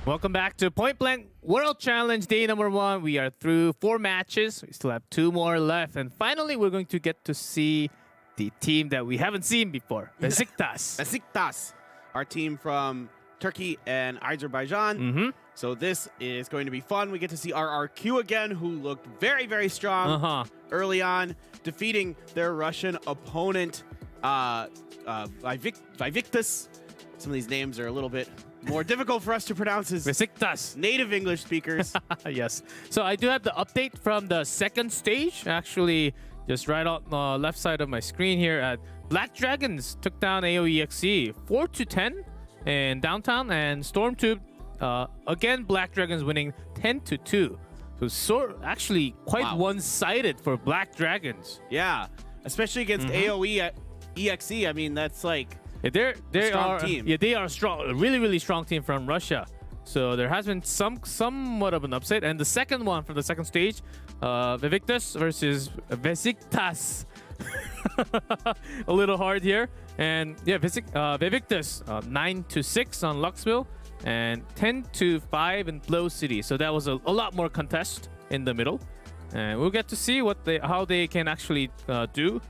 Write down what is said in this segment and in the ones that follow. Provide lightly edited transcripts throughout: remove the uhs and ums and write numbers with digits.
Welcome back to Point Blank World Challenge Day number 1. We are through 4 matches. We still have 2 more left. And finally, we're going to get to see the team that we haven't seen before, Beşiktaş. Beşiktaş, our team from Turkey and Azerbaijan. So this is going to be fun. We get to see RRQ again, who looked very, very strong early on, defeating their Russian opponent, Vivictus. Some of these names are a little bit more difficult for us to pronounce as Beşiktaş. native English speakers. Yes. So I do have the update from the second stage. Actually, just right on the left side of my screen here. Black Dragons took down AOEXE 4-10 in downtown, and Stormtube, again, Black Dragons winning 10-2. So actually quite one-sided for Black Dragons. Yeah, especially against AOEXE. I mean, that's like they strong are team. Yeah, they are strong, a really strong team from Russia. So there has been somewhat of an upset. And the second one from the second stage, Vivictus versus Beşiktaş. A little hard here. And yeah, Vivictus 9-6 on Luxville and 10-5 in Flow City. So that was a lot more contest in the middle. And we'll get to see how they can actually do.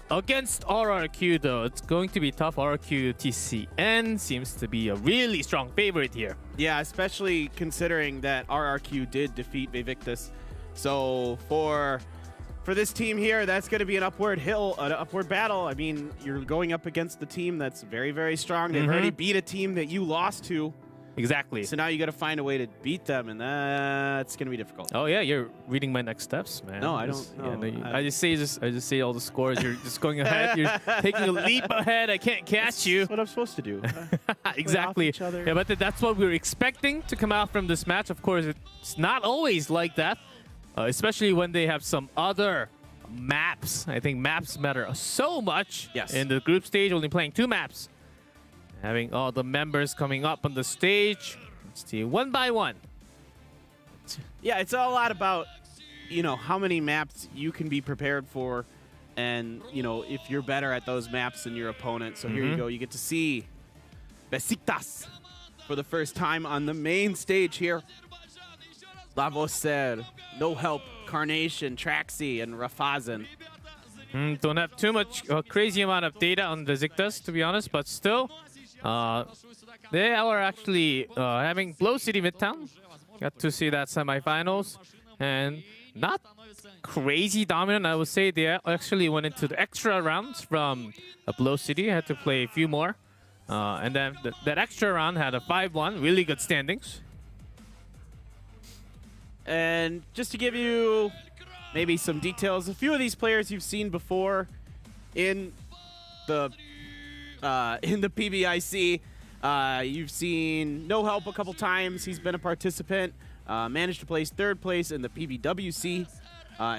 Against RRQ, though, it's going to be tough. RRQ TCN seems to be a really strong favorite here. Yeah, especially considering that RRQ did defeat Vivictus. So for this team here, that's going to be an upward battle. I mean, you're going up against the team that's very, very strong. They've already beat a team that you lost to. Exactly. So now you got to find a way to beat them, and that's going to be difficult. Oh yeah, you're reading my next steps, man. No, I don't know. Yeah, no, I just say all the scores. You're just going ahead. You're taking a leap ahead. I can't catch you. That's what I'm supposed to do. Exactly. Each other. Yeah, but that's what we were expecting to come out from this match. Of course, it's not always like that, especially when they have some other maps. I think maps matter so much. Yes. In the group stage, only playing 2 maps. Having all the members coming up on the stage. Let's see, one by one. Yeah, it's all a lot about, how many maps you can be prepared for, and, if you're better at those maps than your opponent. So here you go. You get to see Beşiktaş for the first time on the main stage here. Lavoser, No Help, Carnation, Traxi, and Rafazen. Don't have too much crazy amount of data on the Beşiktaş, to be honest, but still, they are actually having Flow City Midtown. Got to see that semifinals, and not crazy dominant. I would say they actually went into the extra rounds from Flow City. Had to play a few more, and then that extra round had a 5-1, really good standings. And just to give you maybe some details, a few of these players you've seen before in the PBIC. You've seen No Help a couple times. He's been a participant. Managed to place 3rd place in the PBWC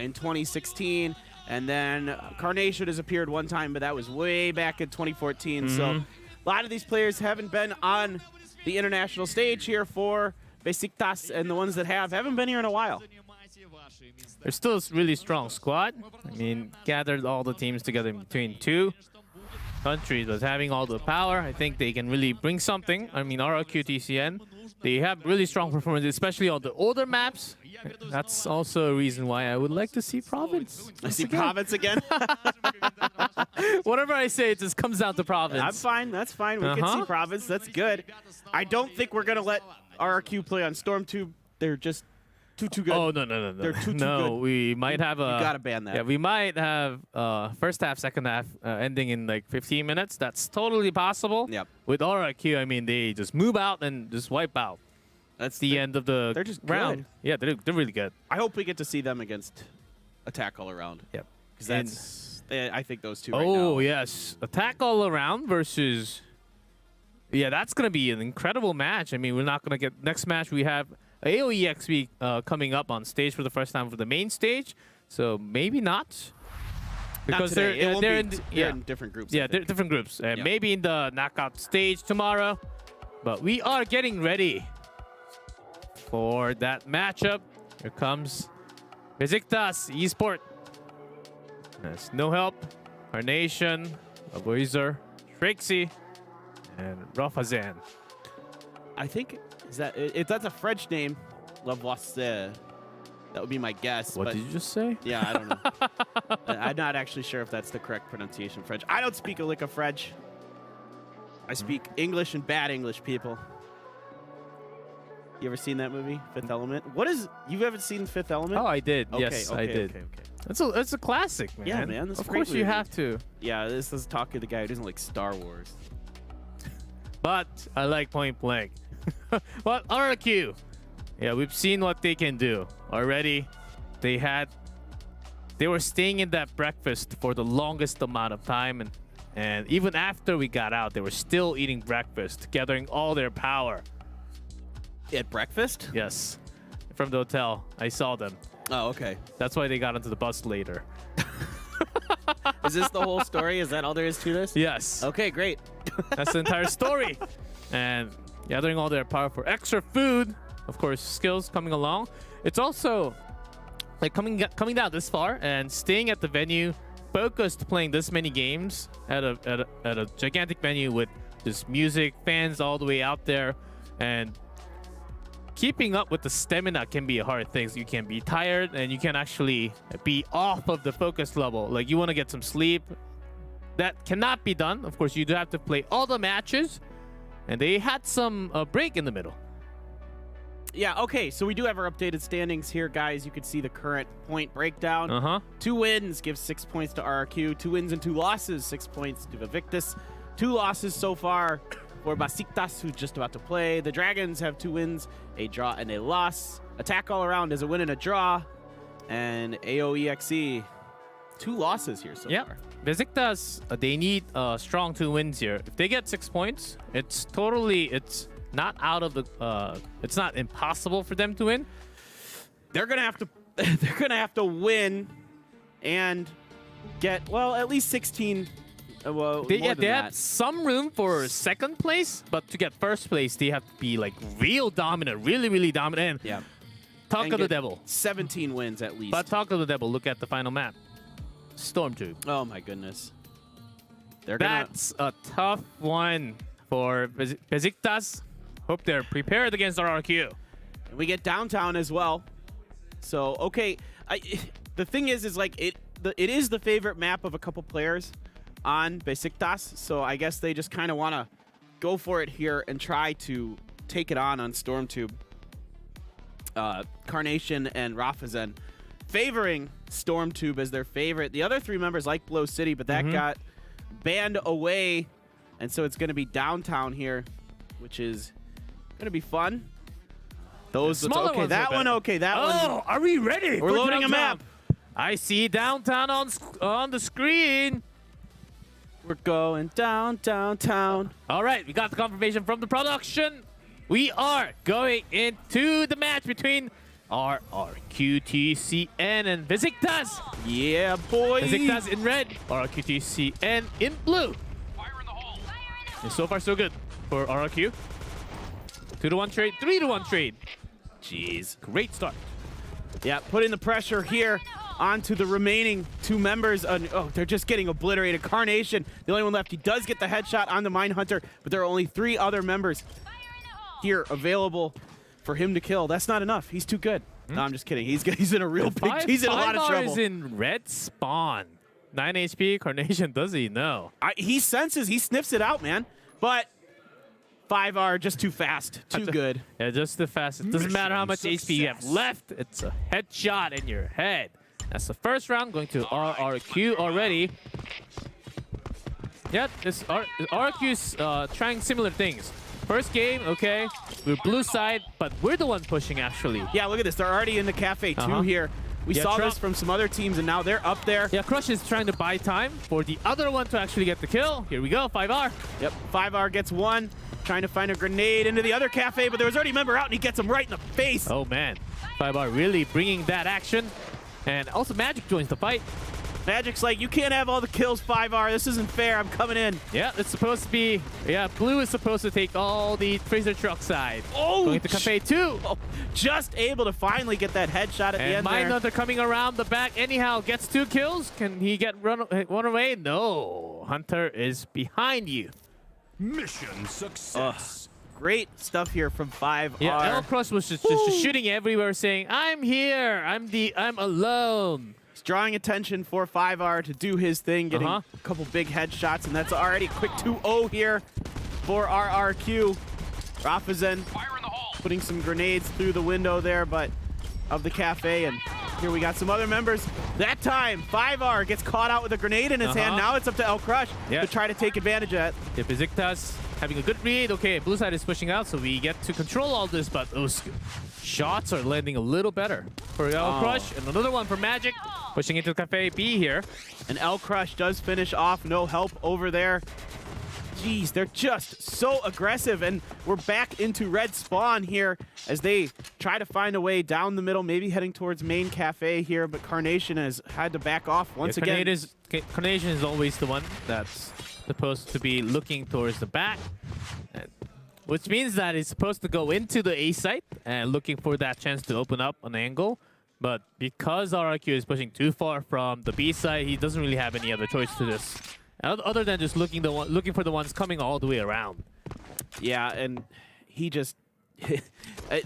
in 2016. And then Carnation has appeared one time, but that was way back in 2014. So a lot of these players haven't been on the international stage here for Beşiktaş, and the ones that haven't been here in a while. They're still a really strong squad. I mean, gathered all the teams together in between 2 countries, but having all the power, I think they can really bring something. I mean, RRQ TCN, they have really strong performance, especially on the older maps. That's also a reason why I would like to see Province. I see Province again. Whatever I say, it just comes down to Province. I'm fine. That's fine. We can see Province. That's good. I don't think we're going to let RRQ play on Stormtube. They're just too good. Oh, no. They're too good. We might have a... You got to ban that. Yeah, we might have first half, second half ending in like 15 minutes. That's totally possible. Yep. With RRQ, I mean, they just move out and just wipe out. That's the end of the they're just round. Good. Yeah, they're really good. I hope we get to see them against Attack All Around. Yep. Because I think those two right now. Oh, yes. Attack All Around versus... Yeah, that's going to be an incredible match. I mean, we're not going to get... Next match, we have AOEXE coming up on stage for the first time for the main stage. So maybe not. Because they're in different groups. Yeah, they're different groups. Maybe in the knockout stage tomorrow. But we are getting ready for that matchup. Here comes Beşiktaş Esport. There's No Help, Carnation, Aboizer, Traxi, and Rafazen. I think that's a French name. La Voice. That would be my guess. What but did you just say? yeah, I don't know. I'm not actually sure if that's the correct pronunciation of French. I don't speak a lick of French. I speak English and bad English, people. You ever seen that movie, Fifth Element? You haven't seen Fifth Element? Oh, I did. Okay, Yes, okay, I did. Okay. It's a classic, man. Yeah, man. That's a of great course you movie. have to. Yeah, this is talking to the guy who doesn't like Star Wars. But I like Point Blank. But RRQ, yeah, we've seen what they can do already. They were staying in that breakfast for the longest amount of time, and even after we got out, they were still eating breakfast, gathering all their power. At breakfast? Yes, from the hotel, I saw them. Oh, okay. That's why they got onto the bus later. Is this the whole story? Is that all there is to this? Yes. Okay, great. That's the entire story. And gathering all their power for extra food, of course, skills coming along. It's also like coming down this far and staying at the venue, focused playing this many games at a gigantic venue with just music, fans all the way out there, and keeping up with the stamina can be a hard thing. So you can be tired and you can actually be off of the focus level. Like you want to get some sleep. That cannot be done. Of course, you do have to play all the matches. And they had some break in the middle. Yeah, okay. So we do have our updated standings here, guys. You can see the current point breakdown. 2 wins gives 6 points to RRQ. 2 wins and 2 losses, 6 points to Invictus. 2 losses so far for Beşiktaş, who's just about to play. The Dragons have 2 wins, a draw, and a loss. Attack All Around is a win and a draw. And AOEXE, 2 losses here so far. Beşiktaş, they need strong 2 wins here. If they get 6 points, it's not out of the it's not impossible for them to win. They're gonna have to win and get, well, at least 16. They have some room for 2nd place, but to get 1st place, they have to be like real dominant, really dominant. Yeah. Talk of the devil. 17 wins at least. But talk of the devil. Look at the final map. Stormtube. Oh my goodness. That's a tough one for Beşiktaş. Hope they're prepared against RRQ. And we get downtown as well. So okay, the thing is like it is the favorite map of a couple players on Beşiktaş. So I guess they just kind of want to go for it here and try to take it on Stormtube. Carnation and Rafazen favoring Stormtube as their favorite. The other 3 members like Blow City, but that got banned away, and so it's going to be downtown here, which is going to be fun. Those smaller okay, ones that one, okay, that one. Oh, are we ready? We're loading a map. I see downtown on the screen. We're going downtown. All right, we got the confirmation from the production. We are going into the match between RRQ, TCN, and Beşiktaş. Yeah, boy. Beşiktaş in red, RRQ, TCN in blue. Fire in the hole. And so far, so good for RRQ. 2-1 trade, 3-1 trade. Jeez, great start. Yeah, putting the pressure here onto the remaining 2 members. Oh, they're just getting obliterated. Carnation, the only one left. He does get the headshot on the Mindhunter, but there are only 3 other members here available for him to kill. That's not enough. He's too good. No, I'm just kidding. He's in a real big. He's in a lot of trouble. Is in red spawn. 9 HP. Carnation, does he know? He senses. He sniffs it out, man. But 5R just too fast. Too good. Yeah, just too fast. It doesn't matter how much HP you have left. It's a headshot in your head. That's the first round going to RRQ already. Yeah, this RRQ's trying similar things. First game, okay, we're blue side, but we're the one pushing actually. Yeah, look at this. They're already in the cafe too here. We saw this from some other teams, and now they're up there. Yeah, Crush is trying to buy time for the other one to actually get the kill. Here we go, 5R. Yep, 5R gets 1, trying to find a grenade into the other cafe, but there was already a member out, and he gets him right in the face. Oh man, 5R really bringing that action. And also Magic joins the fight. Magic's like, you can't have all the kills, 5R. This isn't fair. I'm coming in. Yeah, it's supposed to be. Yeah, blue is supposed to take all the Tracer truck side. Oh, going to cafe 2. Oh, just able to finally get that headshot at the end there. Mindhunter coming around the back anyhow, gets 2 kills. Can he get run away? No. Hunter is behind you. Mission success. great stuff here from 5R. Yeah, El Crush was just shooting everywhere, saying, "I'm here. I'm alone." He's drawing attention for 5R to do his thing, getting a couple big headshots, and that's already a quick 2-0 here for RRQ. Rafazen putting some grenades through the window there, but of the cafe, and here we got some other members. That time, 5R gets caught out with a grenade in his hand. Now it's up to El Crush to try to take advantage of it. Yeah, Beşiktaş having a good read. Okay, blue side is pushing out, so we get to control all this, but those shots are landing a little better for El Crush. And another one for Magic, pushing into Cafe B here. And El Crush does finish off. No help over there. Jeez, they're just so aggressive, and we're back into red spawn here as they try to find a way down the middle, maybe heading towards main cafe here, but Carnation has had to back off once again. Carnation is always the one that's supposed to be looking towards the back, which means that he's supposed to go into the A site and looking for that chance to open up an angle. But because RRQ is pushing too far from the B side, he doesn't really have any other choice to this, other than just looking for the ones coming all the way around. Yeah, and he just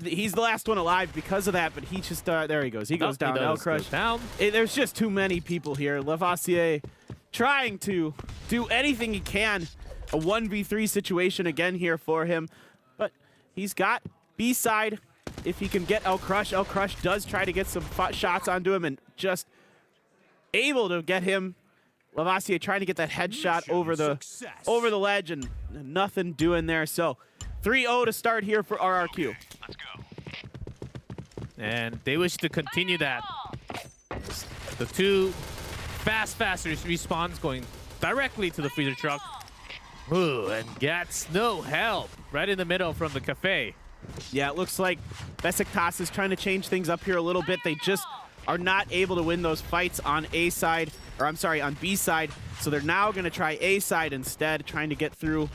he's the last one alive because of that, but he just there he goes. He goes down. El Crush down. There's just too many people here. Lavoisier trying to do anything he can. A 1v3 situation again here for him, but he's got B side. If he can get El Crush does try to get some shots onto him and just able to get him. Lavoisier trying to get that headshot over the ledge, and nothing doing there. So 3-0 to start here for RRQ. Let's go. And they wish to continue that. The two fast respawns going directly to the freezer truck. Ooh, and gets no help right in the middle from the cafe. Yeah, it looks like Beşiktaş is trying to change things up here a little bit. They just are not able to win those fights on A side, or I'm sorry, on B side. So they're now going to try A side instead, trying to get through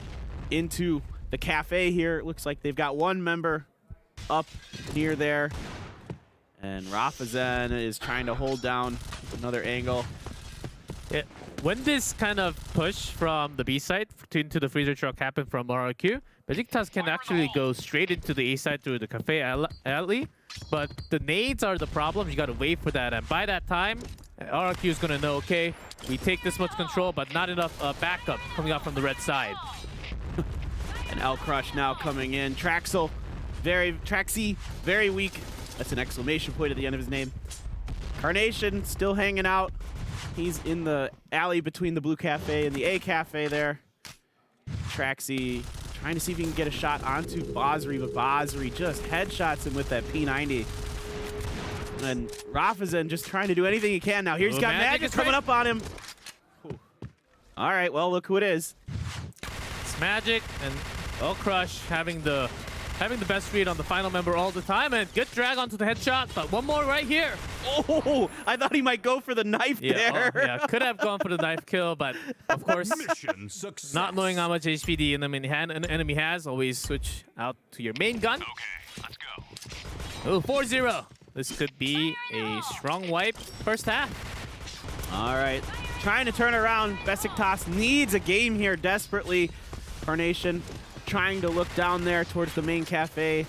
into the cafe here. It looks like they've got one member up near there. And Rafazen is trying to hold down another angle. Yeah. When this kind of push from the B side into the freezer truck happened from RRQ, Beşiktaş can actually go straight into the A side through the cafe alley. But the nades are the problem. You got to wait for that. And by that time, RRQ is going to know, okay, we take this much control, but not enough backup coming up from the red side. And El Crush now coming in. Traxel, Traxy, very weak. That's an exclamation point at the end of his name. Carnation still hanging out. He's in the alley between the blue cafe and the A cafe there. Traxy trying to see if he can get a shot onto Basri, but Basri just headshots him with that P90. And Rafazen just trying to do anything he can now. Here he's got Magic coming up on him. Ooh. All right, well, look who it is. It's Magic, and El Crush having the best read on the final member all the time, and good drag onto the headshot, but one more right here. Oh, I thought he might go for the knife there. Oh, yeah, could have gone for the knife kill, but of course, Mission success. not knowing how much HP the enemy has, always switch out to your main gun. Okay, let's go. Oh, 4-0. This could be a strong wipe first half. All right, trying to turn around. Beşiktaş needs a game here desperately. Carnation trying to look down there towards the main cafe.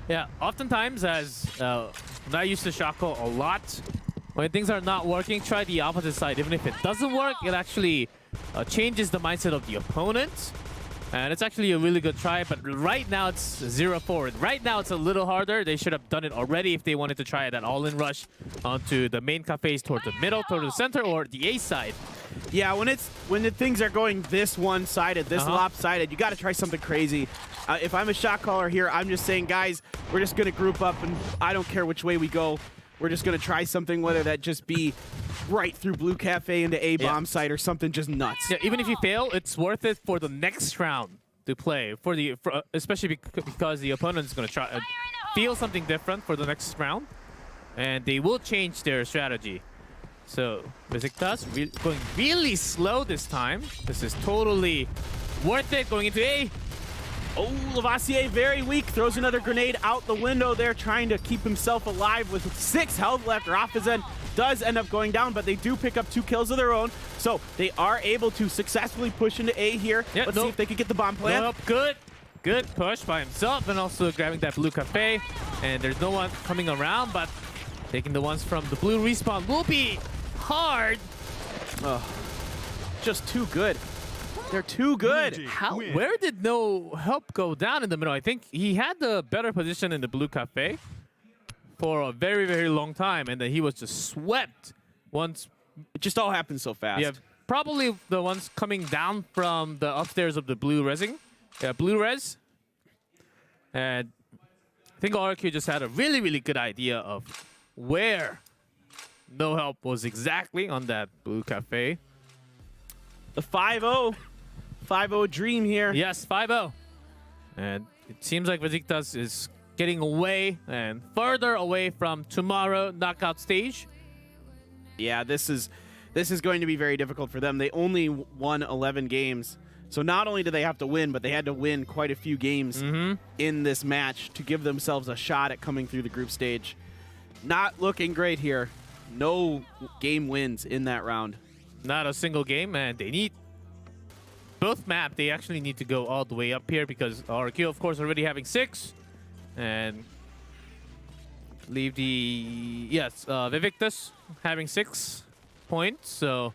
Yeah, oftentimes as I used to Shaco a lot, when things are not working, try the opposite side. Even if it doesn't work, it actually changes the mindset of the opponent. And it's actually a really good try, but right now it's 0-4. Right now it's a little harder. They should have done it already if they wanted to try that all-in rush onto the main cafes towards the middle, towards the center, or the A side. Yeah, when the things are going this one-sided, this lopsided, you got to try something crazy. If I'm a shot caller here, I'm just saying, guys, we're just going to group up, and I don't care which way we go. We're just going to try something, whether that just be right through Blue Cafe into A bomb site or something just nuts. Yeah, even if you fail, it's worth it for the next round to play, especially because the opponent's going to try feel something different for the next round, and they will change their strategy. So Beşiktaş going really slow this time. This is totally worth it going into A. Oh, Lavoisier very weak. Throws another grenade out the window there, trying to keep himself alive with 6 health left. Rafazen does end up going down, but they do pick up 2 kills of their own. So they are able to successfully push into A here. Yeah, Let's see if they can get the bomb plant. Nope, good. good push by himself and also grabbing that blue cafe. And there's no one coming around, but taking the ones from the blue respawn will be hard. Just too good. They're too good. Where did no help go down in the middle? I think he had the better position in the blue cafe for a very, very long time, and then he was just swept once. It just all happened so fast. Yeah, probably the ones coming down from the upstairs of the blue resing. Yeah, blue res. And I think RRQ just had a really, really good idea of where no help was exactly on that blue cafe. The 5-0. 5-0 dream here. Yes, 5-0. And it seems like Beşiktaş is getting away and further away from tomorrow knockout stage. Yeah, this is going to be very difficult for them. They only won 11 games. So not only do they have to win, but they had to win quite a few games in this match to give themselves a shot at coming through the group stage. Not looking great here. No game wins in that round. Not a single game, and they need both map. They actually need to go all the way up here because RRQ, of course, already having 6. And leave the Beşiktaş having 6 points. So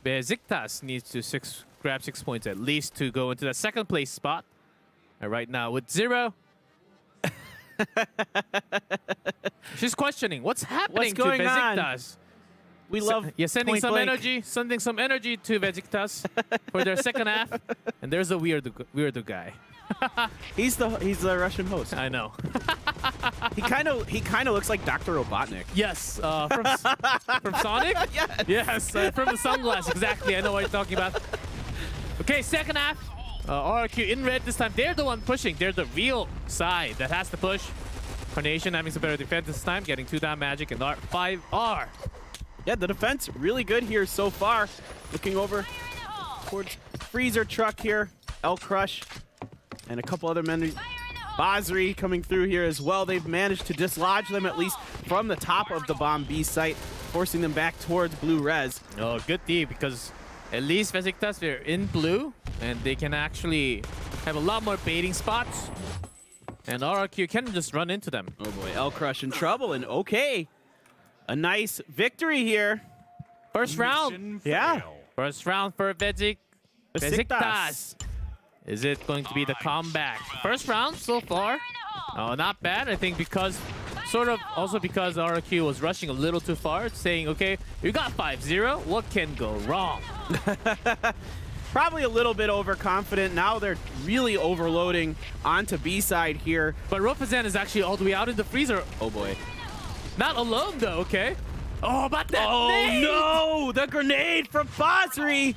Beşiktaş needs to grab 6 points at least to go into the second place spot. And right now with 0. She's questioning what's happening to Beşiktaş. We love sending point some blank. energy to Beşiktaş for their second half. And there's a weirdo guy. He's the Russian host. I know. He kind of looks like Dr. Robotnik. Yes, from Sonic? Yes, from the sunglasses, exactly. I know what you're talking about. Okay, second half. RRQ in red this time. They're the one pushing. They're the real side that has to push. Carnation having some better defense this time, getting 2 down Magic and 5R. Yeah, the defense really good here so far. Looking over towards Freezer Truck here, El Crush, and a couple other men. Basri coming through here as well. They've managed to dislodge them at least from the top of the bomb B site, forcing them back towards blue res. Oh, good D, because at least Beşiktaş, they're in blue, and they can actually have a lot more baiting spots. And RRQ can just run into them. Oh boy, El Crush in trouble, and okay. A nice victory here. First round. Mission Yeah. fail. First round for Beşiktaş. Is it going to be the comeback? First round so far. Oh, not bad. I think because, also because RRQ was rushing a little too far, saying, okay, you got 5-0. What can go wrong? Probably a little bit overconfident. Now they're really overloading onto B side here. But Rofazan is actually all the way out in the freezer. Oh boy. Not alone though, okay? Oh, but that nade! No! The grenade from Basri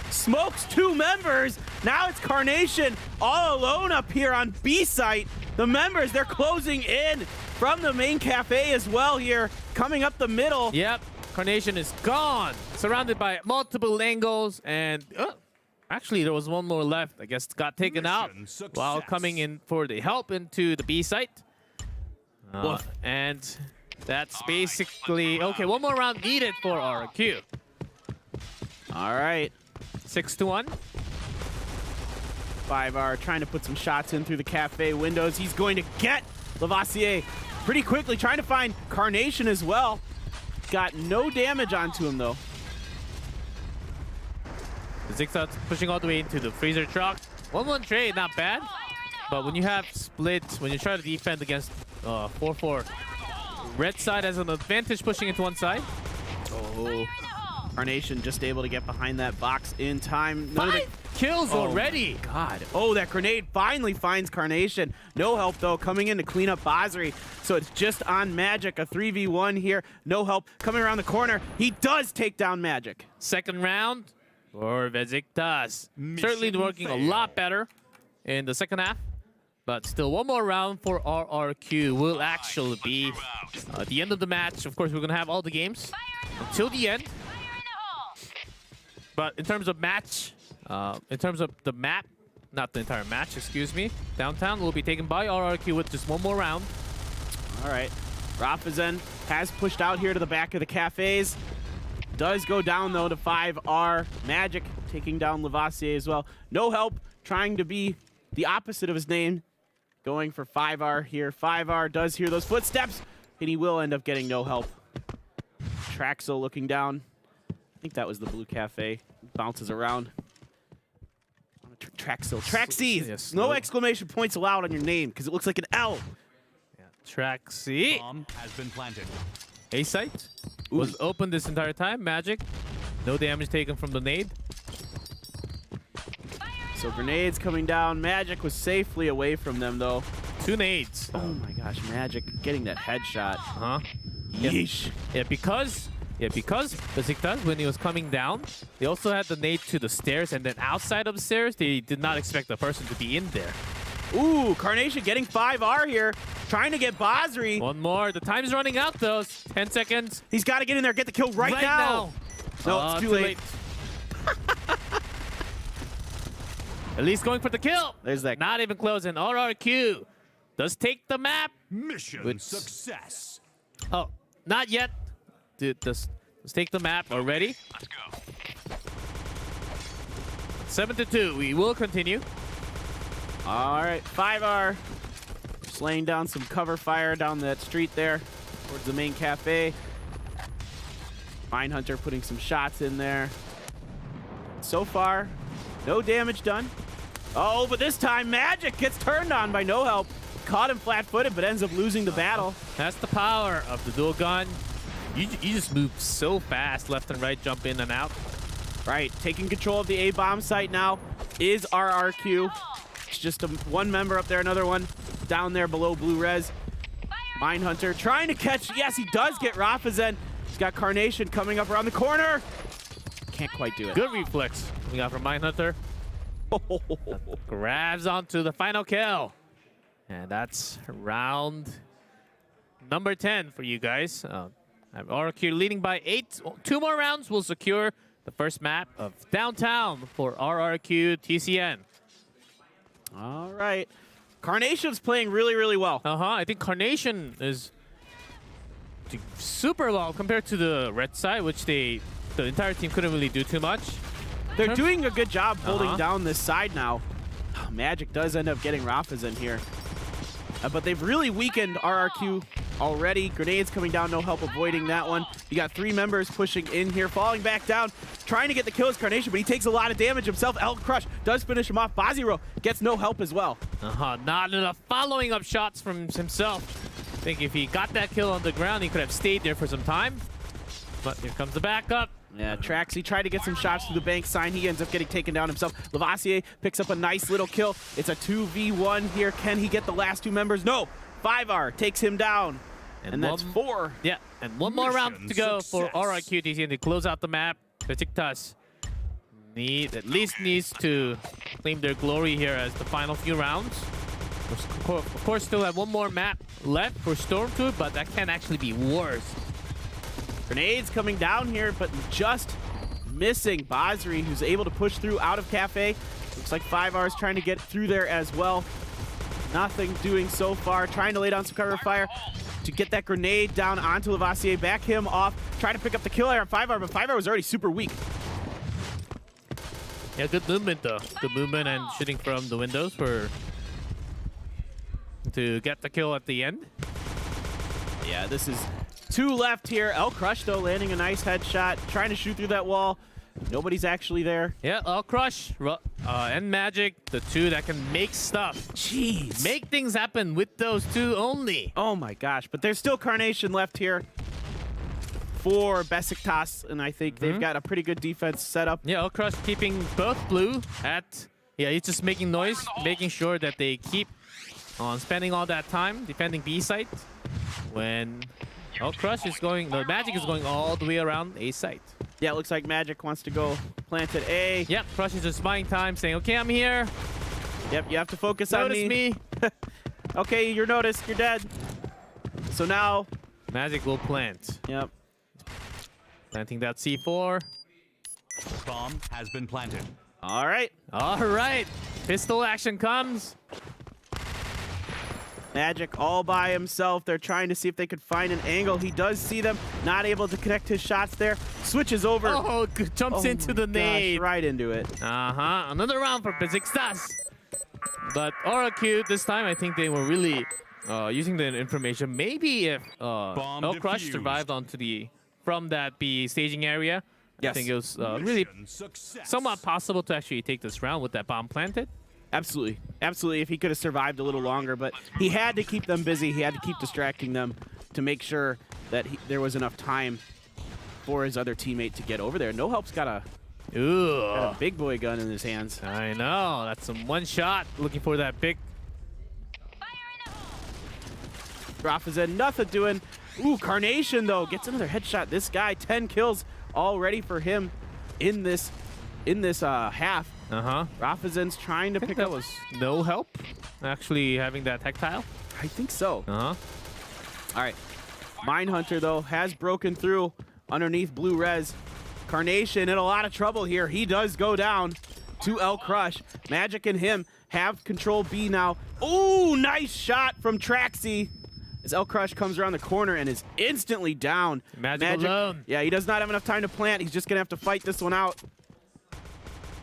smokes 2 members. Now it's Carnation all alone up here on B site. The members, they're closing in from the main cafe as well here, coming up the middle. Yep, Carnation is gone. Surrounded by multiple angles, and actually there was one more left. I guess it got taken out Mission while success. coming in for the help into the B site. And that's basically, okay, one more round needed for RRQ. All right. 6-1. 5R trying to put some shots in through the cafe windows. He's going to get Lavoisier pretty quickly, trying to find Carnation as well. Got no damage onto him, though. Beşiktaş pushing all the way into the freezer truck. 1-1 trade, not bad. But when you have splits, when you try to defend against 4-4, red side has an advantage pushing into one side. Oh, Carnation just able to get behind that box in time. 5 kills already. God. Oh, that grenade finally finds Carnation. No help, though, coming in to clean up Basri. So it's just on Magic, a 3v1 here. No help coming around the corner. He does take down Magic. Second round for Beşiktaş. Certainly working a lot better in the second half. But still, one more round for RRQ will actually be the end of the match. Of course, we're going to have all the games until the end. But in terms of match, in terms of the map, not the entire match, excuse me, downtown will be taken by RRQ with just one more round. All right. Rafazen has pushed out here to the back of the cafes. Does go down, though, to 5R. Magic taking down Lavoisier as well. No help, trying to be the opposite of his name, going for 5R here. 5R does hear those footsteps, and he will end up getting no help. Traxel looking down. I think that was the Blue Cafe. Bounces around. Traxel. Traxy. Yes, no no. exclamation points allowed on your name because it looks like an L. Traxy. Bomb has been planted. A site was open this entire time. Magic. No damage taken from the nade. So grenades coming down. Magic was safely away from them though. 2 nades. Oh my gosh, Magic getting that headshot. Uh-huh. Yeesh. Yeah, because Beşiktaş, when he was coming down, they also had the nade to the stairs, and then outside of the stairs, they did not expect the person to be in there. Ooh, Carnation getting 5R here, trying to get Basri. One more. The time's running out, though. 10 seconds. He's got to get in there, get the kill right now. No, it's too late. At least going for the kill. There's that. Not even close. And RRQ does take the map. Mission With- success. Oh, not yet. Dude, let's take the map already. Let's go. 7-2. We will continue. All right, 5R. Just laying down some cover fire down that street there towards the main cafe. Mindhunter putting some shots in there. So far, no damage done. Oh, but this time Magic gets turned on by no help. Caught him flat-footed, but ends up losing the battle. That's the power of the dual gun. You just move so fast, left and right, jump in and out. Right, taking control of the A-bomb site now is RRQ. It's just one member up there, another one down there below blue res. Mindhunter trying to catch. Yes, he does get Rafazen. He's got Carnation coming up around the corner. Can't quite do it. Good reflex we got from Mindhunter. Grabs onto the final kill. And that's round number 10 for you guys. RRQ leading by 8. 2 more rounds will secure the first map of Downtown for RRQ TCN. All right. Carnation's playing really, really well. I think Carnation is doing super well compared to the red side, which the entire team couldn't really do too much. They're doing a good job holding down this side now. Magic does end up getting Rafazen here. But they've really weakened RRQ already. Grenades coming down, no help avoiding that one. You got 3 members pushing in here, falling back down, trying to get the kill as Carnation, but he takes a lot of damage himself. El Crush does finish him off. Baziro gets no help as well. Not enough following up shots from himself. I think if he got that kill on the ground, he could have stayed there for some time. But here comes the backup. Yeah, Traxy tried to get some shots through the bank sign. He ends up getting taken down himself. Lavassier picks up a nice little kill. It's a 2v1 here. Can he get the last 2 members? No. 5R takes him down. And that's 4. Yeah, and one more round to go for RRQ TCN to close out the map. Beşiktaş at least needs to claim their glory here as the final few rounds. Of course, still have one more map left for Storm 2, but that can actually be worse. Grenades coming down here, but just missing Basri, who's able to push through out of Cafe. Looks like 5R is trying to get through there as well. Nothing doing so far. Trying to lay down some cover fire to get that grenade down onto Lavassier. Back him off. Try to pick up the kill there on 5R, but 5R was already super weak. Yeah, good movement though. Good movement and shooting from the windows to get the kill at the end. Yeah, this is 2 left here. El Crush, though, landing a nice headshot. Trying to shoot through that wall. Nobody's actually there. Yeah, El Crush and Magic, the 2 that can make stuff. Jeez. Make things happen with those 2 only. Oh, my gosh. But there's still Carnation left here for Beşiktaş, and I think they've got a pretty good defense set up. Yeah, El Crush keeping both blue at... Yeah, he's just making noise, making sure that they keep on spending all that time defending B site when... Oh, Crush is going, the Magic is going all the way around A site. Yeah, it looks like Magic wants to go plant at A. Yep, Crush is just buying time, saying, okay, I'm here. Yep, you have to focus Notice on me. Okay, you're noticed, you're dead. So now... Magic will plant. Yep. Planting that C4. Bomb has been planted. All right. All right, pistol action comes. Magic all by himself. They're trying to see if they could find an angle. He does see them. Not able to connect his shots there. Switches over. Oh, jumps into the nade. Right into it. Another round for Beşiktaş. But RRQ this time, I think they were really using the information. Maybe if El Crush defused. survived onto from that B staging area, I Yes. think it was really Mission success. somewhat possible to actually take this round with that bomb planted. Absolutely. Absolutely, if he could have survived a little longer. But he had to keep them busy. He had to keep distracting them to make sure that there was enough time for his other teammate to get over there. No Help's got a Ooh, big boy gun in his hands. I know. That's some one shot. Looking for that big. Rafazen, nothing doing. Ooh, Carnation, though, gets another headshot. This guy, 10 kills already for him in this half. Rafazen's trying to I think pick that up. was no help. Actually having that tactile. I think so. Uh-huh. All right. Mindhunter, though, has broken through underneath blue res. Carnation in a lot of trouble here. He does go down to El Crush. Magic and him have control B now. Ooh, nice shot from Traxy. As El Crush comes around the corner and is instantly down. Magic alone. Yeah, he does not have enough time to plant. He's just going to have to fight this one out.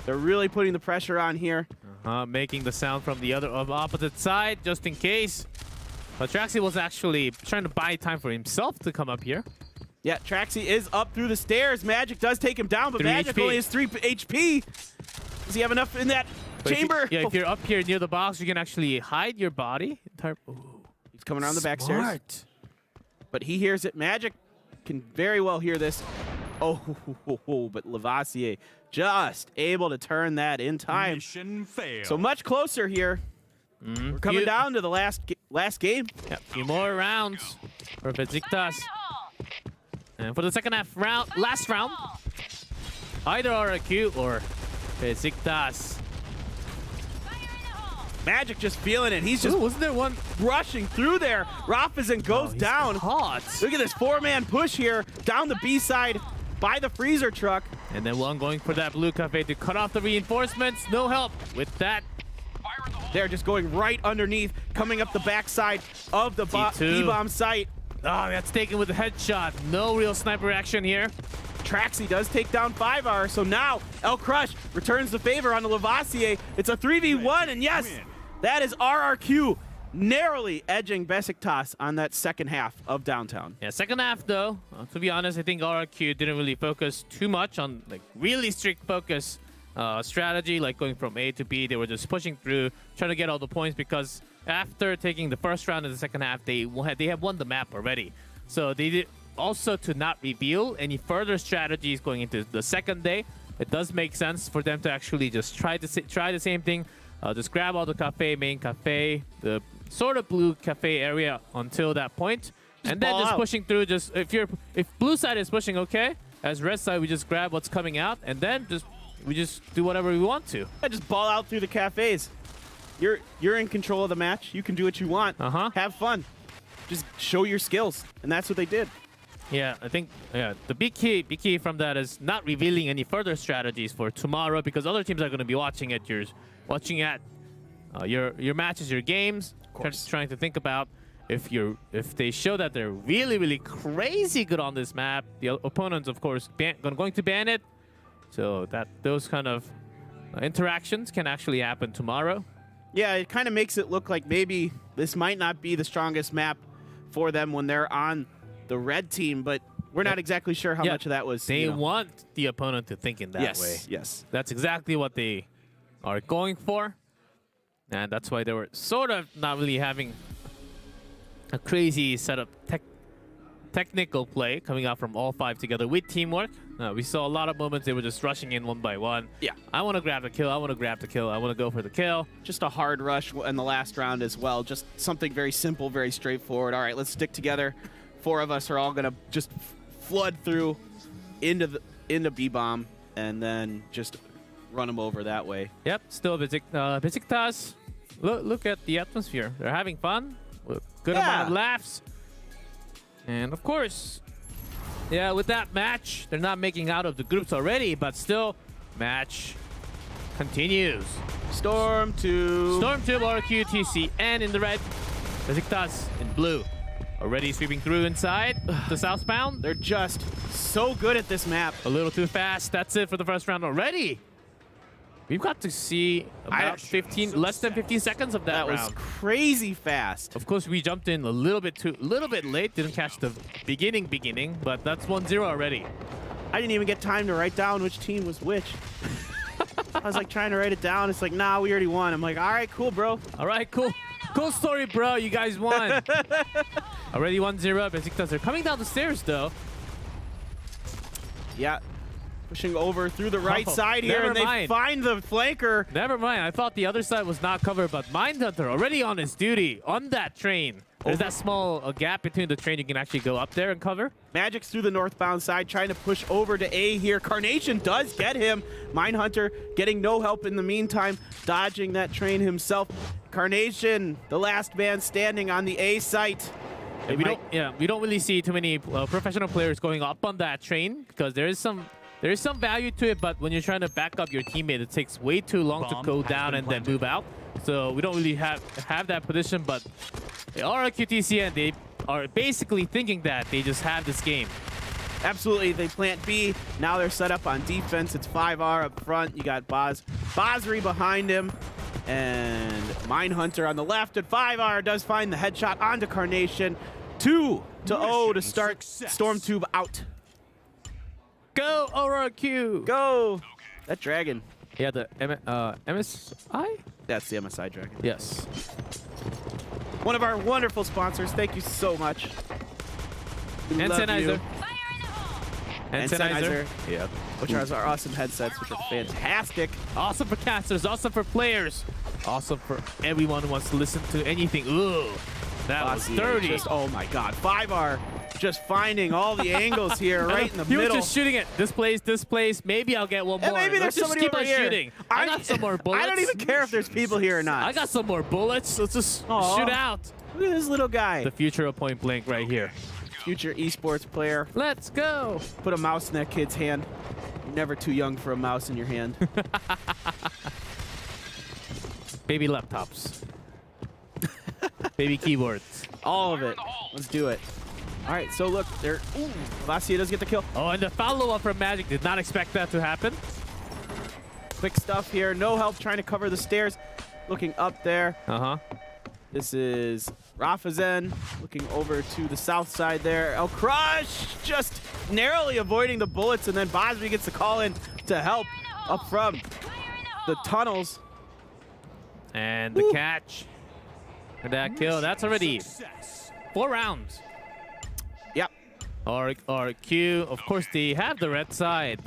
They're really putting the pressure on here. Making the sound from the opposite side, just in case. But Traxy was actually trying to buy time for himself to come up here. Yeah, Traxy is up through the stairs. Magic does take him down, but 3 Magic HP. only has 3 HP. Does he have enough in that But chamber? If you're up here near the box, you can actually hide your body. Ooh, He's coming around the back stairs. smart. But he hears it. Magic can very well hear this. Oh, but Lavassier just able to turn that in time. Mission failed. So much closer here. We're coming down to the last game. Yeah, a few more rounds for Besiktas. And for the second half last round, either RRQ or Besiktas. Magic just feeling it. He's just Ooh, wasn't there one? rushing through there. Rafazen goes He's down. caught. Look at this 4-man push here down the B side by the freezer truck. And then one going for that blue cafe to cut off the reinforcements. No help with that. They're just going right underneath, coming up the backside of the T2. B-bomb site. Oh, that's taken with a headshot. No real sniper action here. Traxy does take down 5R, so now El Crush returns the favor on the Lavassier. It's a 3v1, and yes, that is RRQ narrowly edging Besiktas on that second half of downtown. Yeah, second half though, to be honest, I think RRQ didn't really focus too much on like really strict focus strategy, like going from A to B. They were just pushing through, trying to get all the points because after taking the first round in the second half, they have won the map already. So they did also to not reveal any further strategies going into the second day. It does make sense for them to actually just try the same thing. Just grab all the main cafe, the sort of blue cafe area until that point, and then ball just out. pushing through. Just if blue side is pushing, okay. As red side, we just grab what's coming out, and then we just do whatever we want to. Yeah, just ball out through the cafes. You're in control of the match. You can do what you want. Have fun. Just show your skills, and that's what they did. Yeah, I think the big key from that is not revealing any further strategies for tomorrow because other teams are going to be watching your matches, your games, trying to think about if they show that they're really crazy good on this map. The opponents, of course, going to ban it, so that those kind of interactions can actually happen tomorrow. Yeah, it kind of makes it look like maybe this might not be the strongest map for them when they're on the red team, but we're not exactly sure how much of that was. They want the opponent to think in that way. Yes. That's exactly what they are going for. And that's why they were sort of not really having a crazy setup technical play coming out from all five together with teamwork. We saw a lot of moments they were just rushing in one by one. Yeah. I want to grab the kill. I want to grab the kill. I want to go for the kill. Just a hard rush in the last round as well. Just something very simple, very straightforward. All right, let's stick together. 4 of us are all going to just flood through into B-bomb and then just run them over that way. Yep, still Besiktas. Look at the atmosphere. They're having fun. Good amount of laughs. And of course, yeah, with that match, they're not making out of the groups already, but still, match continues. Storm to RRQ, TCN in the red, Besiktas in blue. Already sweeping through inside the southbound. They're just so good at this map. A little too fast. That's it for the first round already. We've got to see about 15, less than 15 seconds of that That was round. crazy fast. Of course, we jumped in a little bit late. Didn't catch the beginning, but that's 1-0 already. I didn't even get time to write down which team was which. I was like trying to write it down. It's like, nah, we already won. I'm like, all right, cool, bro. All right, cool. Cool story, bro. You guys won. Already 1-0. Beşiktaş. They're coming down the stairs, though. Yeah. Pushing over through the right Oh, side here, never and they mind. find the flanker. Never mind. I thought the other side was not covered, but Mindhunter already on his duty on that train. There's that small gap between the train. You can actually go up there and cover. Magic's through the northbound side, trying to push over to A here. Carnation does get him. Mindhunter getting no help in the meantime, dodging that train himself. Carnation, the last man standing on the A site. We don't really see too many professional players going up on that train because there is some value to it, but when you're trying to back up your teammate, it takes way too long to go down and then move out. So we don't really have that position, but the RRQ TCN, they are basically thinking that they just have this game. Absolutely, they plant B. Now they're set up on defense. It's 5R up front. You got Basri behind him. And Mindhunter on the left. And 5R does find the headshot onto Carnation. 2-0 to start. Stormtube out. Go RRQ! Go! That dragon. Yeah, the MSI? That's the MSI dragon. Yes. One of our wonderful sponsors. Thank you so much. We love Sennheiser. you. And Sennheiser. Yeah. Which are our awesome headsets, which are fantastic. Awesome for casters, awesome for players, awesome for everyone who wants to listen to anything. Ooh, that was dirty. Oh my God, 5R just finding all the angles here, right in the he middle. was just shooting it. This place. Maybe I'll get one more. And maybe Let's there's just somebody keep over on here. shooting. I got some more bullets. I don't even care if there's people here or not. I got some more bullets. Let's just shoot out. Look at this little guy. The future of Point Blank right here. Future esports player. Let's go. Put a mouse in that kid's hand. You're never too young for a mouse in your hand. Baby laptops. Baby keyboards. All of it. Let's do it. All right, so look, there. Ooh, Vasia does get the kill. Oh, and the follow-up from Magic. Did not expect that to happen. Quick stuff here. No help trying to cover the stairs. Looking up there. Uh-huh. This is Rafazen looking over to the south side there. El Crush just narrowly avoiding the bullets, and then Basri gets the call in to help up from the tunnels. And the catch for that kill. That's already 4 rounds. Yep. RRQ, of course, they have the red side,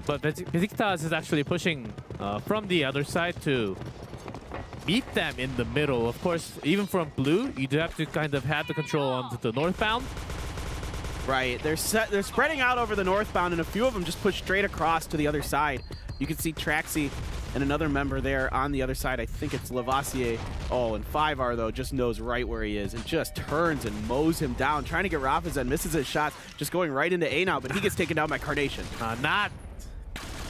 but Beşiktaş is actually pushing from the other side to meet them in the middle. Of course, even from blue, you do have to kind of have the control onto the northbound. Right. They're spreading out over the northbound, and a few of them just push straight across to the other side. You can see Traxi and another member there on the other side. I think it's Lavassier. Oh, and 5R, though, just knows right where he is and just turns and mows him down, trying to get Rafazen, misses his shots, just going right into A now, but he gets taken down by Carnation. That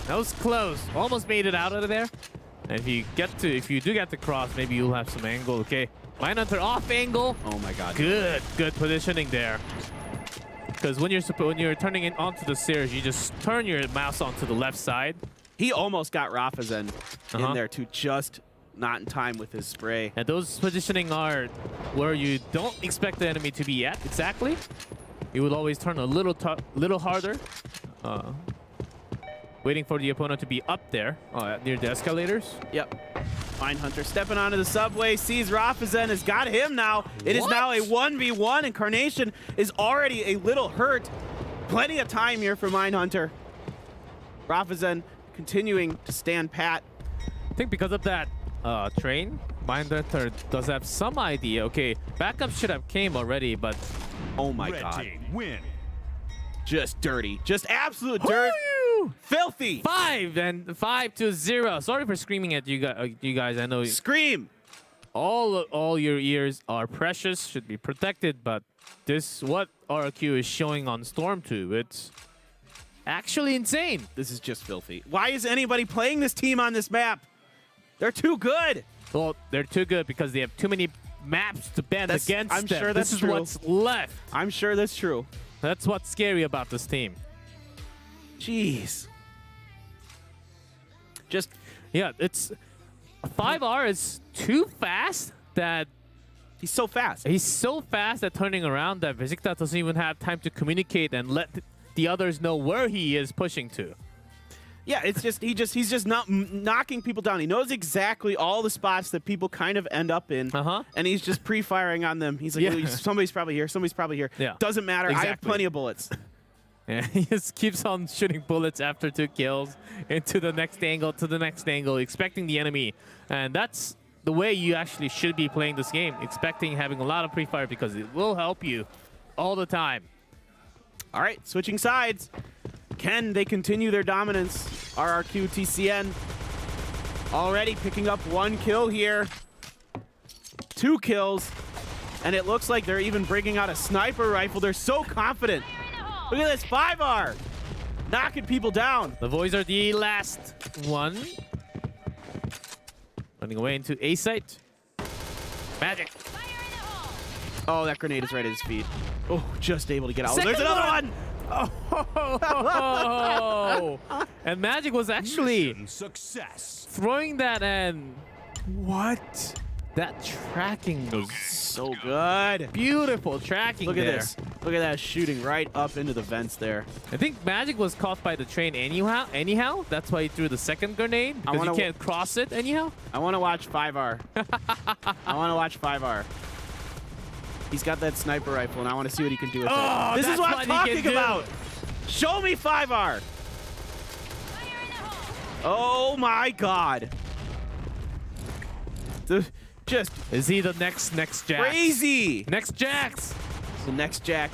was close. Almost made it out of there. And if you do get the cross, maybe you'll have some angle. Okay, Mindhunter off angle. Oh my God. Good positioning there. Because when you're turning it onto the stairs, you just turn your mouse onto the left side. He almost got Rafazen in there too, just not in time with his spray. And those positioning are where you don't expect the enemy to be at exactly. You would always turn a little harder, waiting for the opponent to be up there near the escalators. Yep. Mindhunter stepping onto the subway, sees Rafazen, has got him now. It is now a 1v1, and Carnation is already a little hurt. Plenty of time here for Mindhunter. Rafazen continuing to stand pat. I think because of that train, Mindhunter does have some idea. Okay, backup should have came already, but oh my Red God. team win. Just dirty. Just absolute dirt. Filthy. 5-0. Sorry for screaming at you guys. I know Scream. all your ears are precious, should be protected, but this what RRQ is showing on Stormtube. It's actually insane. This is just filthy. Why is anybody playing this team on this map? They're too good. Well, they're too good because they have too many maps to ban against them. I'm sure that's this is true. what's left. I'm sure that's true. That's what's scary about this team. Jeez. Just Yeah, it's 5R is too fast that He's so fast. he's so fast at turning around that Beşiktaş doesn't even have time to communicate and let the others know where he is pushing to. Yeah, it's just he's just not knocking people down. He knows exactly all the spots that people kind of end up in, and he's just pre-firing on them. He's like, Yeah. "Ooh, somebody's probably here. Somebody's probably here. Yeah. Doesn't matter. I have Exactly. plenty of bullets." Yeah, he just keeps on shooting bullets after 2 kills into the next angle, expecting the enemy. And that's the way you actually should be playing this game, expecting having a lot of pre-fire because it will help you all the time. All right, switching sides. Can they continue their dominance? RRQ, TCN already picking up 1 kill here. 2 kills. And it looks like they're even bringing out a sniper rifle. They're so confident. Look at this, 5R. Knocking people down. The boys are the last one. Running away into A site. Magic. Oh, that grenade is right at his feet. Oh, just able to get out. Second There's another one. one. Oh! And Magic was actually Mission success. throwing that, and What? that tracking was So good. beautiful tracking. Look at there. this. Look at that shooting right up into the vents there. I think Magic was caught by the train anyhow. That's why he threw the second grenade, because you wanna- can't cross it anyhow. I want to watch 5R. I want to watch 5R. He's got that sniper rifle, and I want to see what he can do with Oh, it. This is that's what what I'm he can talking do. about. Show me 5R. Oh my God. Just Is he the next Jax? crazy. Next Jax. The next Jack.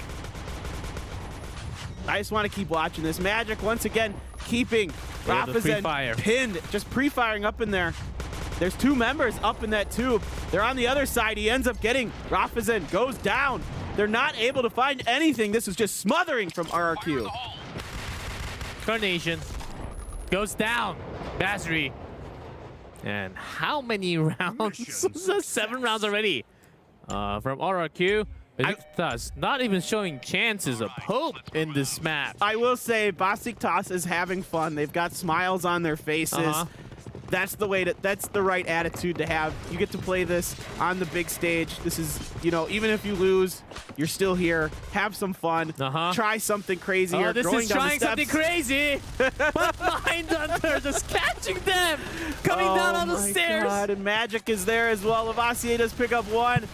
I just want to keep watching this. Magic once again keeping Yeah, the pre-fire. Rafazen pinned, just pre-firing up in there. There's 2 members up in that tube. They're on the other side. He ends up getting Rafazen, goes down. They're not able to find anything. This is just smothering from RRQ. Carnation goes down. Basri. And how many rounds? 7 rounds already from RRQ. Beşiktaş not even showing chances of hope in this map. I will say Beşiktaş is having fun. They've got smiles on their faces. That's the way that's the right attitude to have. You get to play this on the big stage. This is, you know, even if you lose, you're still here. Have some fun. Try something crazy. Oh, this is down the trying something steps. crazy. But Mindhunter just catching them. Coming down on the stairs. God, and Magic is there as well. Lavassier does pick up 1.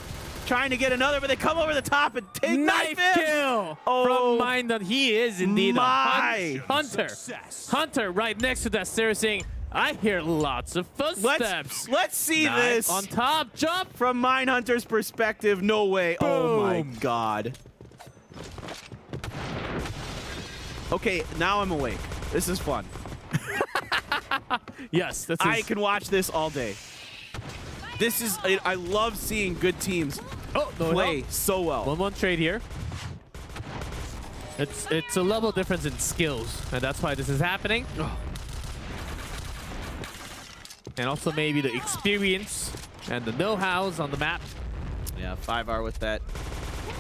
Trying to get another, but they come over the top and take Knife him. kill Oh, from Mindhunter. He is indeed my. a hunter. Success. Hunter right next to that stairs saying, I hear lots of footsteps. Let's see Knife this. on top, jump. From Mindhunter's perspective, no way. Oh my Boom. God. Okay, now I'm awake. This is fun. Yes, that's I can watch this all day. This is, I love seeing good teams Oh, no play help. so well. 1-1 trade here. It's a level difference in skills, and that's why this is happening. And also maybe the experience and the know-hows on the map. Yeah, 5R with that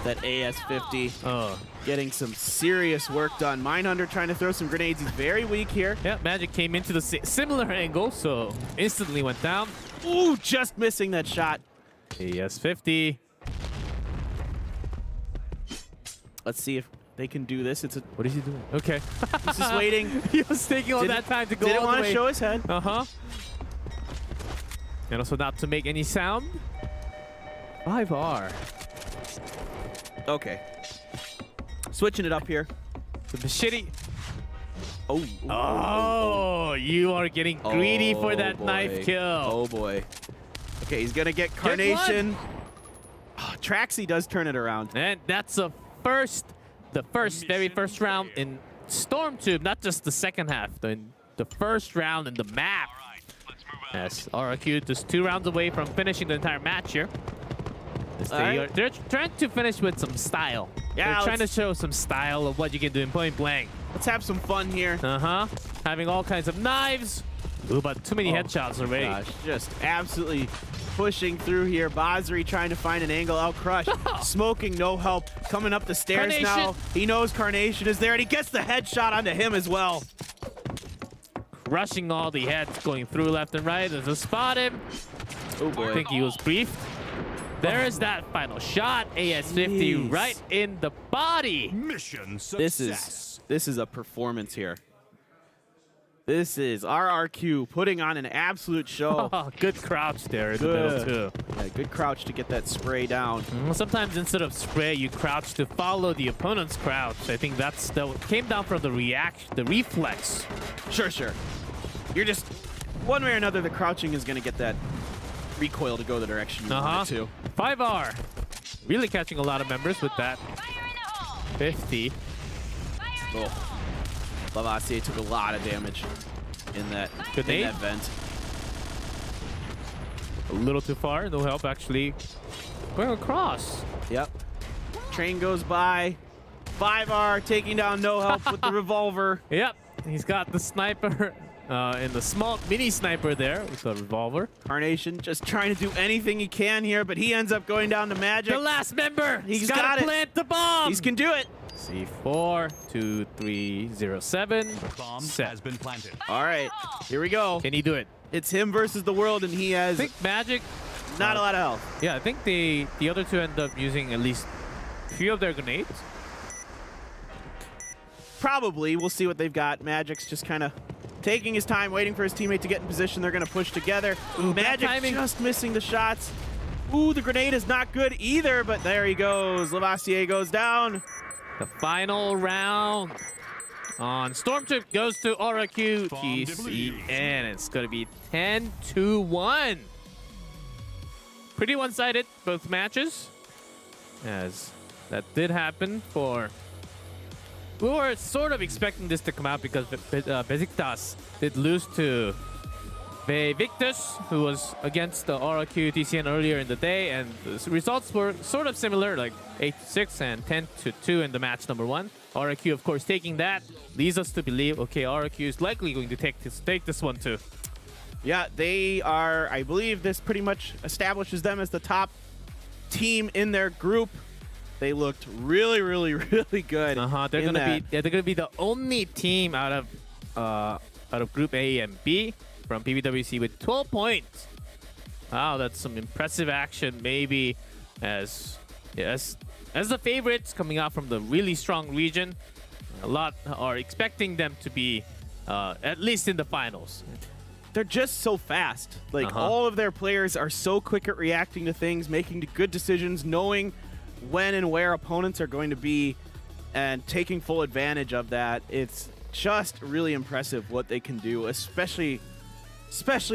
AS-50. Oh. Getting some serious work done. Mindhunter trying to throw some grenades. He's very weak here. Yeah, Magic came into the similar angle, so instantly went down. Ooh, just missing that shot. AS-50. Let's see if they can do this. It's a, What is he doing? Okay. he's just waiting. He was taking all that time to go Didn't all the want way. to show his head. Uh-huh. And also not to make any sound. 5R. Okay. Switching it up here. With the shitty. Oh. Oh, you are getting greedy for that boy. knife kill. Oh boy. Okay, he's gonna get Carnation. Oh, Traxy does turn it around. And that's the very first round in Stormtube, not just the second half, the first round in the map. Yes, RRQ just 2 rounds away from finishing the entire match here. They're trying to finish with some style. Yeah, they're trying to show some style of what you can do in point blank. Let's have some fun here. Having all kinds of knives. Ooh, but too many headshots already. Gosh, just absolutely pushing through here. Basri trying to find an angle out. Crush smoking, no help. Coming up the stairs Carnation. now. He knows Carnation is there, and he gets the headshot onto him as well. rushing all the heads going through left and right. There's a spot him. Oh boy. I think he was briefed. There is that final shot. AS50 Jeez. right in the body. Mission success. This is a performance here. This is RRQ putting on an absolute show. Oh, good crouch there in the middle too. Yeah, good crouch to get that spray down. Sometimes instead of spray, you crouch to follow the opponent's crouch. I think that came down from the reflex. Sure. You're just, one way or another, the crouching is going to get that recoil to go the direction you want it to. 5R. Really catching a lot of members with that. 50. Oh. Lavassier took a lot of damage in that vent. A little too far. No help actually going across. Yep. Train goes by. 5R taking down No Help with the revolver. Yep. He's got the sniper and the small mini sniper there with the revolver. Carnation just trying to do anything he can here, but he ends up going down to Magic. The last member. He's got got to it. plant the bomb. He can do it. C4 2307. Bomb Set. has been planted. All right, here we go. Can he do it? It's him versus the world, and he I has think Magic. not a lot of health. Yeah, I think the other two end up using at least a few of their grenades. Probably. We'll see what they've got. Magic's just kind of taking his time, waiting for his teammate to get in position. They're going to push together. Ooh, bad Magic timing. just missing the shots. Ooh, the grenade is not good either, but there he goes. Lavassier goes down. The final round on Stormtrip goes to RRQ Bomb TCN. It's going to be 10-1. Pretty one-sided, both matches. As that did happen for... We were sort of expecting this to come out because Beşiktaş did lose to Beşiktaş, who was against the RRQ TCN earlier in the day, and the results were sort of similar, like 8-6 and 10-2 in the match number 1. RRQ, of course, taking that leads us to believe, okay, RRQ is likely going to take this one too. Yeah, they are, I believe this pretty much establishes them as the top team in their group. They looked really, really, really good. They're gonna be the only team out of Group A and B from PBWC with 12 points. Wow, that's some impressive action. Maybe as the favorites coming out from the really strong region, a lot are expecting them to be at least in the finals. They're just so fast. Like all of their players are so quick at reacting to things, making good decisions, knowing when and where opponents are going to be, and taking full advantage of that. It's just really impressive what they can do, especially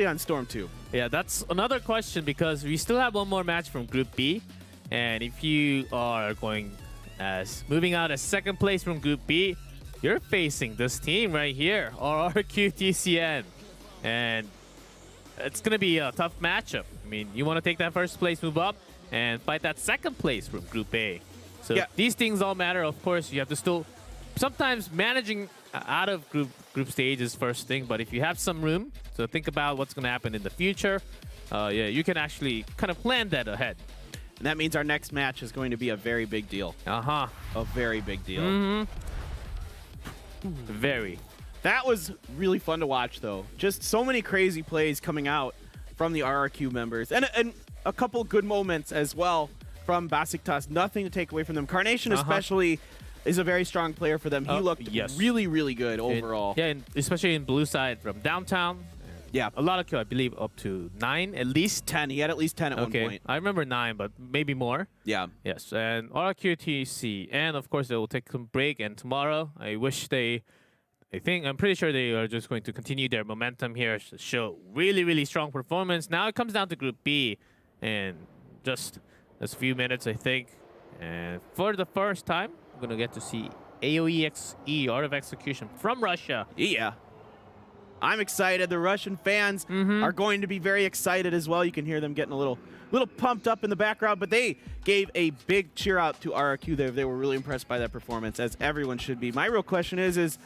on Storm 2. Yeah, that's another question because we still have one more match from Group B, and if you are moving out as second place from Group B, you're facing this team right here, RRQ TCN, and it's gonna be a tough matchup. I mean, you want to take that first place, move up, and fight that second place from Group A. So these things all matter. Of course, you have to still sometimes managing out of group stage is first thing, but if you have some room to think about what's going to happen in the future, yeah, you can actually kind of plan that ahead. And that means our next match is going to be a very big deal. A very big deal. Very. That was really fun to watch, though. Just so many crazy plays coming out from the RRQ members. And a couple good moments as well from Beşiktaş. Nothing to take away from them. Carnation especially is a very strong player for them. He looked really, really good overall. Especially in blue side from downtown. Yeah. A lot of kills, I believe up to 9 at least. 10. He had at least 10 at one point. I remember 9, but maybe more. Yeah. Yes, and RQTC. And of course, they will take some break. And tomorrow, I'm pretty sure they are just going to continue their momentum here to show really, really strong performance. Now it comes down to Group B. And just a few minutes, I think. And for the first time, we're going to get to see AOEXE, Art of Execution from Russia. Yeah. I'm excited. The Russian fans are going to be very excited as well. You can hear them getting a little pumped up in the background, but they gave a big cheer out to RRQ there. They were really impressed by that performance, as everyone should be. My real question is if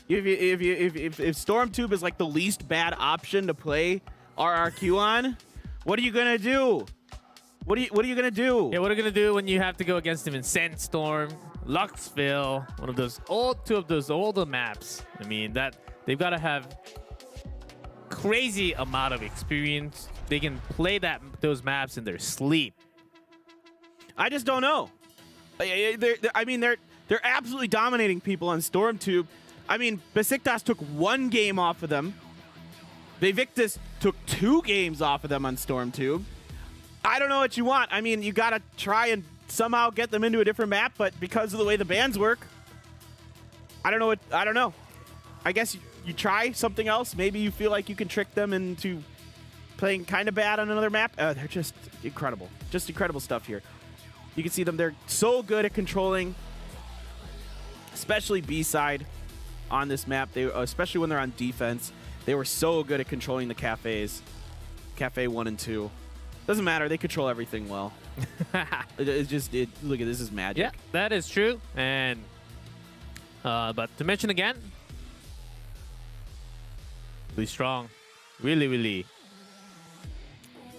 Stormtube is like the least bad option to play RRQ on, what are you gonna do? What are you gonna do? Yeah, what are you gonna do when you have to go against him in Sandstorm, Luxville, two of those older maps? I mean, that they've got to have crazy amount of experience. They can play those maps in their sleep. I just don't know. I mean, they're absolutely dominating people on Stormtube. I mean, Beşiktaş took 1 game off of them. Beşiktaş took 2 games off of them on Stormtube. I don't know what you want. I mean, you got to try and somehow get them into a different map, but because of the way the bans work, I don't know. I guess you try something else. Maybe you feel like you can trick them into playing kind of bad on another map. They're just incredible. Just incredible stuff here. You can see them. They're so good at controlling, especially B-side on this map. Especially when they're on defense. They were so good at controlling the cafes. Cafe 1 and 2. Doesn't matter. They control everything well. Look at this is magic. Yeah, that is true. And but to mention again, really strong. Really.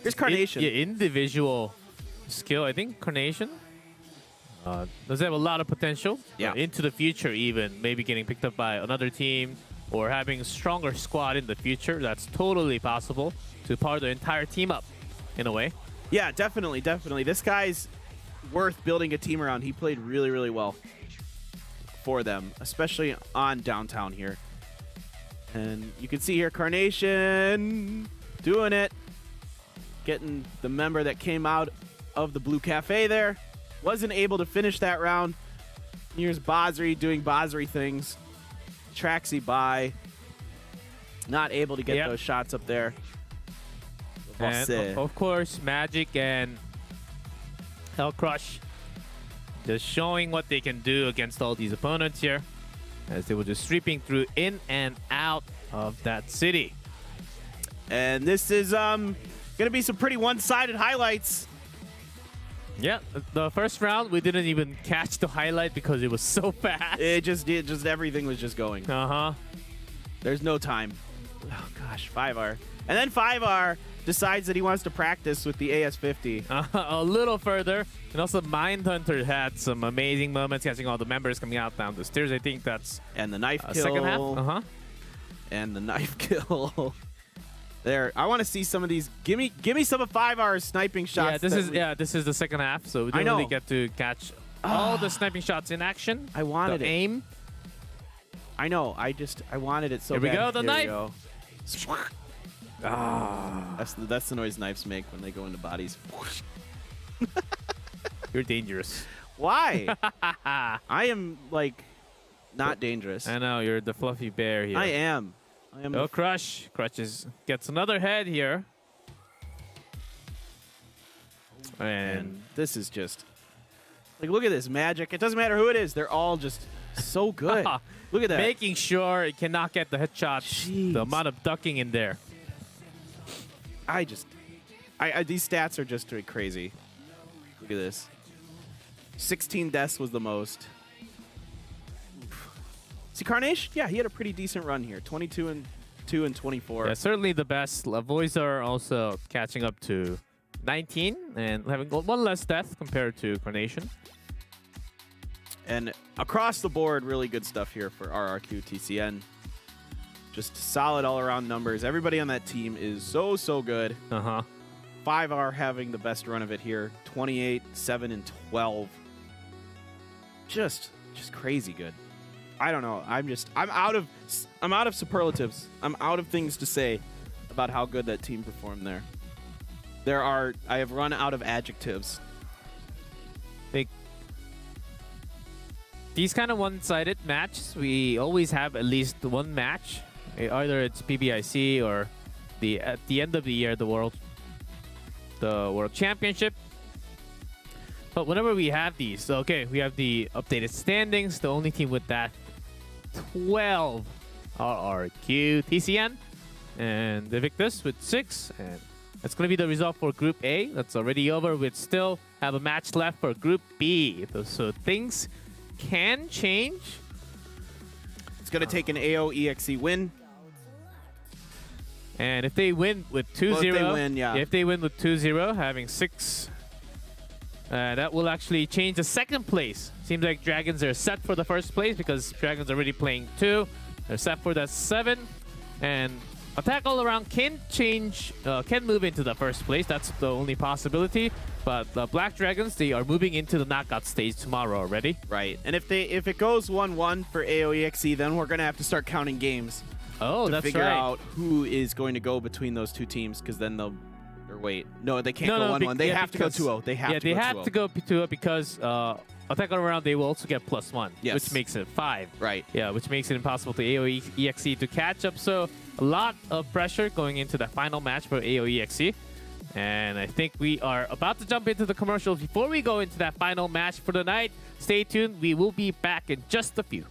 Here's Carnation. Individual skill. I think Carnation does have a lot of potential into the future, even maybe getting picked up by another team or having a stronger squad in the future. That's totally possible to power the entire team up in a way. Yeah, definitely. This guy's worth building a team around. He played really well for them, especially on downtown here. And you can see here Carnation doing it. Getting the member that came out of the Blue Cafe there. Wasn't able to finish that round. Here's Basri doing Basri things. Traxy by. Not able to get those shots up there. And of course, Magic and Hell Crush just showing what they can do against all these opponents here, as they were just sweeping through in and out of that city. And this is going to be some pretty one-sided highlights. Yeah, the first round we didn't even catch the highlight because it was so fast. It just everything was just going. There's no time. Oh gosh, 5R. And then 5R decides that he wants to practice with the AS50. A little further. And also Mindhunter had some amazing moments, catching all the members coming out down the stairs. I think that's and the knife kill. Second half. And the knife kill. There, I want to see some of these. Give me some of 5R's sniping shots. This is the second half, so we didn't really get to catch all the sniping shots in action. I wanted the aim. I know. I wanted it so bad. Here we go. The knife. That's the noise knives make when they go into bodies. You're dangerous. Why? I am like not dangerous. I know you're the fluffy bear here. I am. Oh, Crush. Crush gets another head here. And this is just like, look at this magic. It doesn't matter who it is. They're all just so good. Look at that. Making sure it cannot get the headshots. Jeez. The amount of ducking in there. These stats are just crazy. Look at this. 16 deaths was the most. See, Carnation? Yeah, he had a pretty decent run here. 22 and 2 and 24. Yeah, certainly the best. Voice are also catching up to 19 and having one less death compared to Carnation. And across the board, really good stuff here for RRQ TCN. Just solid all-around numbers. Everybody on that team is so good. 5R having the best run of it here. 28, 7, and 12. Just crazy good. I don't know. I'm out of superlatives. I'm out of things to say about how good that team performed there. I have run out of adjectives. These kind of one-sided matches, we always have at least one match. Either it's PBIC or at the end of the year, the World Championship. But whenever we have these, okay, we have the updated standings. The only team with that, 12 RRQ TCN, and the Victus with 6. And that's going to be the result for Group A. That's already over. We still have a match left for Group B. So things can change. It's going to take an AO EXE win. And if they win with 2-0, if they win with 2-0, having 6, that will actually change the second place. Seems like Dragons are set for the first place because Dragons are already playing 2. They're set for that 7. And Attack All Around can can move into the first place. That's the only possibility. But the Black Dragons, they are moving into the knockout stage tomorrow already. Right. And if it goes 1-1 for AOEXE, then we're gonna have to start counting games. Oh, to that's figure right. out who is going to go between those two teams, because then they'll. Or wait, no, they can't No, go no, 1-1. They yeah, have to go because- 2-0. They have Yeah, to they go have 2-0. to go 2-0 because Attack All Around, they will also get +1, Yes. which makes it 5. Right. Yeah, which makes it impossible to AOEXE to catch up. So a lot of pressure going into the final match for AOEXE. And I think we are about to jump into the commercials. Before we go into that final match for the night, stay tuned. We will be back in just a few.